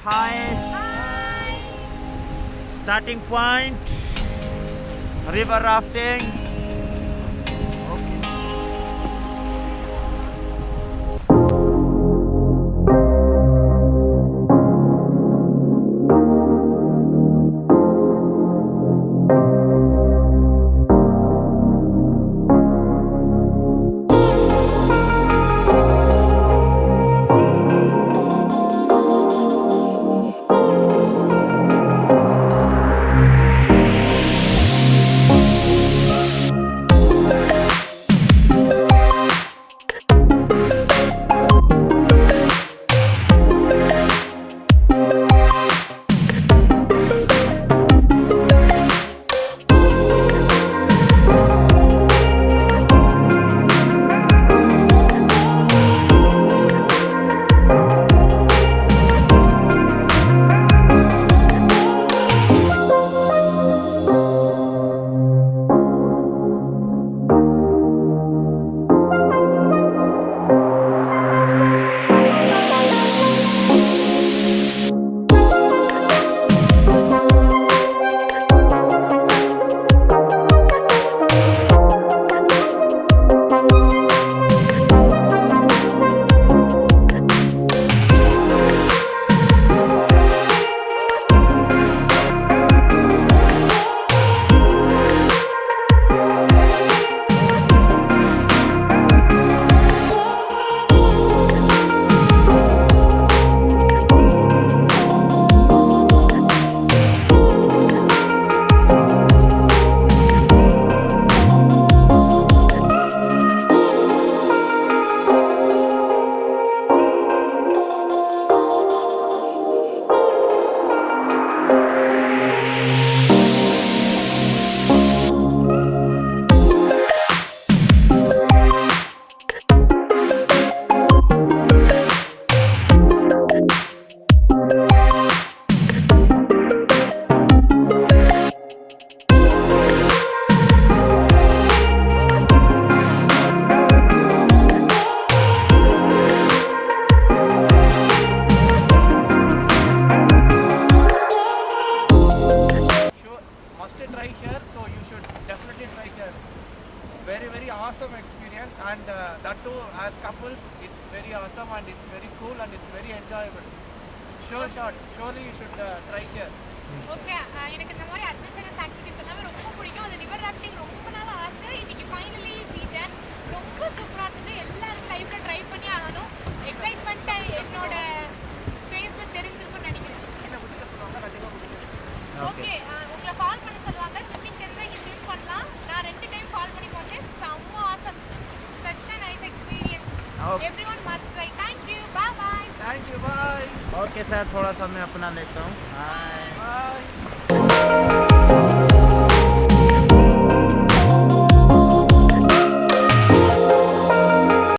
Hi. Hi. Starting point. River rafting. Try here, so you should definitely try here. Very awesome experience, and that too as couples, it's very awesome and it's very cool and it's very enjoyable. Surely you should try here. Okay, எனக்கு இந்த மாதிரி adventurous activities எல்லாமே ரொம்ப பிடிக்கும். அது river rafting ரொம்ப நாள் ஆசை. இன்னைக்கு ஃபைனலி we done. ரொம்ப சூப்பரா இருந்தது. எல்லாரும் லைஃப்ல ட்ரை பண்ணி ஆகணும். எக்ஸைட்மென்ட் என்னோட ஃபேஸ்ல தெரிஞ்சிருக்கும்னு நினைக்கிறேன். ஓகே, உங்களை ஃபால் பண்ண சொல்லுவாங்க. ஸ்விமிங் தெரிஞ்சா இங்க ஸ்விம் பண்ணலாம். நான் 2 டைம் ஃபால் பண்ணி பார்த்தேன். செம்ம awesome. Such a nice experience. Everyone must try. Thank you. Bye bye. Thank you. Bye. Okay sir, थोड़ा सा मैं अपना लेता हूँ. Bye.